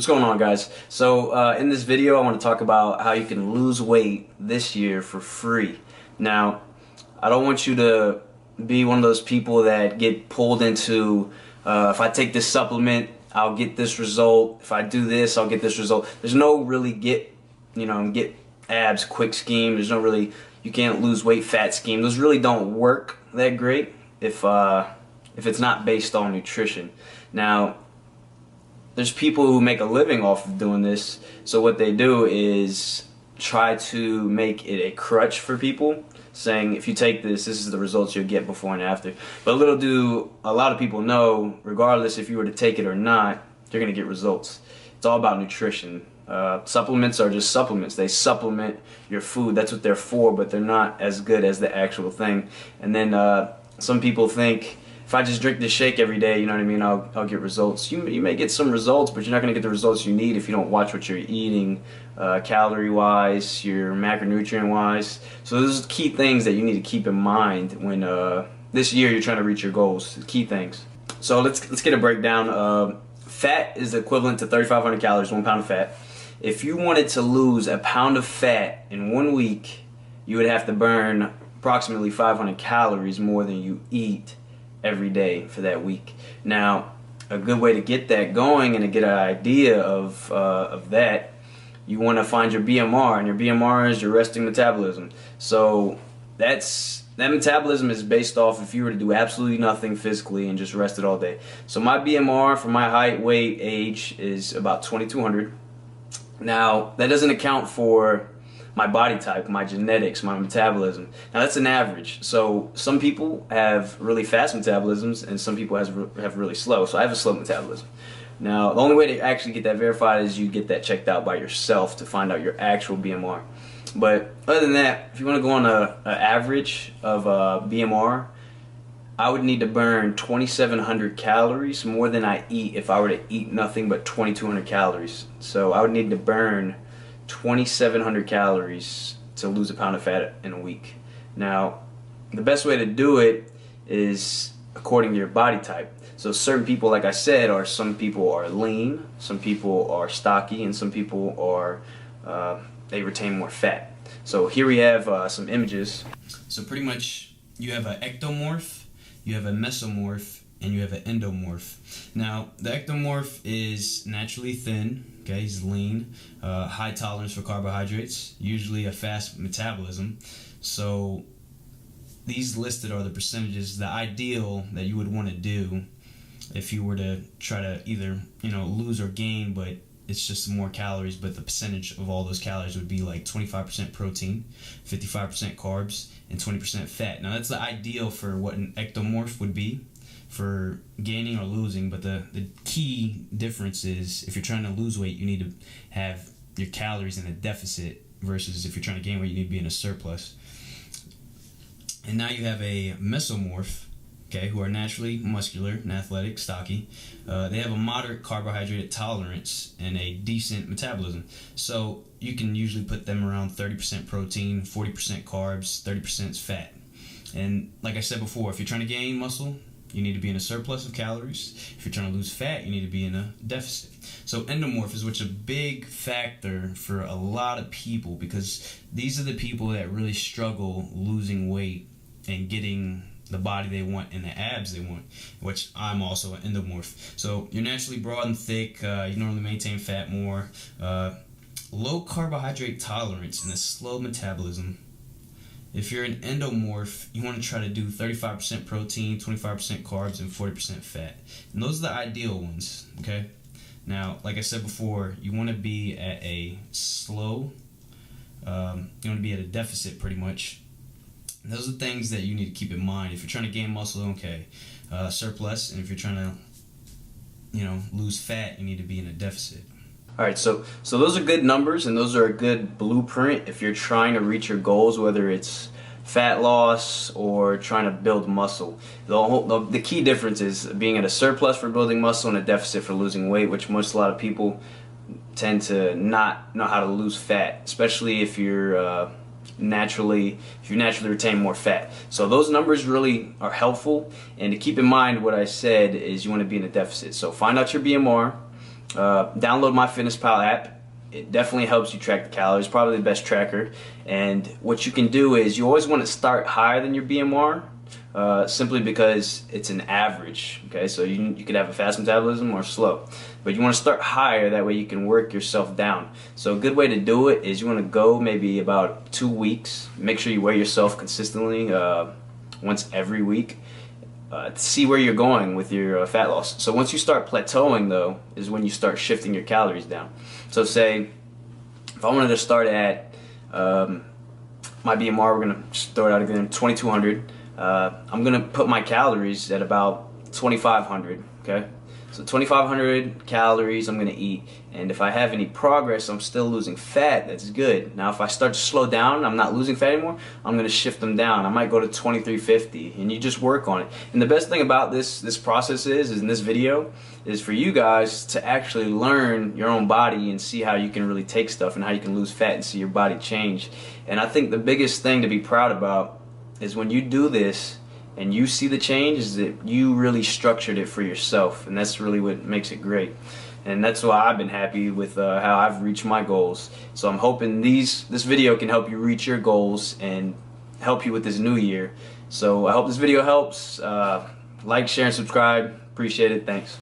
What's going on, guys? So in this video I want to talk about how you can lose weight this year for free. Now, I don't want you to be one of those people that get pulled into if I take this supplement I'll get this result, if I do this I'll get this result. There's no really get abs quick scheme. There's no really, you can't lose weight fat scheme. Those really don't work that great if it's not based on nutrition. Now, there's people who make a living off of doing this, so what they do is try to make it a crutch for people, saying if you take this, this is the results you'll get before and after. But little do a lot of people know, regardless if you were to take it or not, you're going to get results. It's all about nutrition. Supplements are just supplements. They supplement your food. That's what they're for, but they're not as good as the actual thing. And then some people think, if I just drink this shake every day, you know what I mean, I'll get results. You may get some results, but you're not going to get the results you need if you don't watch what you're eating, calorie-wise, your macronutrient-wise. So those are key things that you need to keep in mind when this year you're trying to reach your goals. Key things. So let's get a breakdown. Fat is equivalent to 3,500 calories, 1 pound of fat. If you wanted to lose a pound of fat in 1 week, you would have to burn approximately 500 calories more than you eat every day for that week. Now, a good way to get that going and to get an idea of that, you want to find your BMR, and your BMR is your resting metabolism. So that metabolism is based off if you were to do absolutely nothing physically and just rested all day. So my BMR for my height, weight, age is about 2,200. Now, that doesn't account for my body type, my genetics, my metabolism. Now that's an average. So some people have really fast metabolisms and some people have really slow. So I have a slow metabolism. Now the only way to actually get that verified is you get that checked out by yourself to find out your actual BMR. But other than that, if you want to go on an average of BMR, I would need to burn 2,700 calories more than I eat if I were to eat nothing but 2,200 calories. So I would need to burn 2,700 calories to lose a pound of fat in a week. Now, the best way to do it is according to your body type. So certain people, like I said, some people are lean, some people are stocky, and some people are they retain more fat. So here we have some images. So pretty much you have an ectomorph, you have a mesomorph, and you have an endomorph. Now, the ectomorph is naturally thin. Okay, he's lean, high tolerance for carbohydrates, usually a fast metabolism. So these listed are the percentages, the ideal that you would want to do if you were to try to either lose or gain, but it's just more calories, but the percentage of all those calories would be like 25% protein, 55% carbs, and 20% fat. Now that's the ideal for what an ectomorph would be for gaining or losing, but the key difference is if you're trying to lose weight, you need to have your calories in a deficit versus if you're trying to gain weight, you need to be in a surplus. And now you have a mesomorph, okay, who are naturally muscular and athletic, stocky. They have a moderate carbohydrate tolerance and a decent metabolism. So you can usually put them around 30% protein, 40% carbs, 30% fat. And like I said before, if you're trying to gain muscle, you need to be in a surplus of calories. If you're trying to lose fat, you need to be in a deficit. So endomorph is which is a big factor for a lot of people, because these are the people that really struggle losing weight and getting the body they want and the abs they want, which I'm also an endomorph. So you're naturally broad and thick, you normally maintain fat more, low carbohydrate tolerance and a slow metabolism. If you're an endomorph, you want to try to do 35% protein, 25% carbs, and 40% fat. And those are the ideal ones, okay? Now, like I said before, you want to be at a slow, you want to be at a deficit pretty much. And those are things that you need to keep in mind. If you're trying to gain muscle, okay, surplus. And if you're trying to, lose fat, you need to be in a deficit. All right, so those are good numbers, and those are a good blueprint if you're trying to reach your goals, whether it's fat loss or trying to build muscle. The key difference is being at a surplus for building muscle and a deficit for losing weight, which a lot of people tend to not know how to lose fat, especially if you're naturally retain more fat. So those numbers really are helpful, and to keep in mind what I said is you want to be in a deficit. So find out your BMR. download MyFitnessPal app. It definitely helps you track the calories, probably the best tracker. And what you can do is you always want to start higher than your BMR, simply because it's an average. Okay, so you could have a fast metabolism or slow, but you want to start higher. That way you can work yourself down. So a good way to do it is you want to go maybe about 2 weeks. Make sure you weigh yourself consistently, once every week. To see where you're going with your fat loss. So once you start plateauing, though, is when you start shifting your calories down. So say if I wanted to start at my BMR, we're gonna throw it out again, 2200. I'm gonna put my calories at about 2500. Okay, so 2500 calories I'm gonna eat, and if I have any progress, I'm still losing fat. That's good. Now if I start to slow down, I'm not losing fat anymore, I'm gonna shift them down. I might go to 2350, and you just work on it. And the best thing about this process is in this video is for you guys to actually learn your own body and see how you can really take stuff and how you can lose fat and see your body change. And I think the biggest thing to be proud about is when you do this and you see the change, is that you really structured it for yourself, and that's really what makes it great. And that's why I've been happy with how I've reached my goals. So I'm hoping this video can help you reach your goals and help you with this new year. So I hope this video helps. Like, share, and subscribe. Appreciate it. Thanks.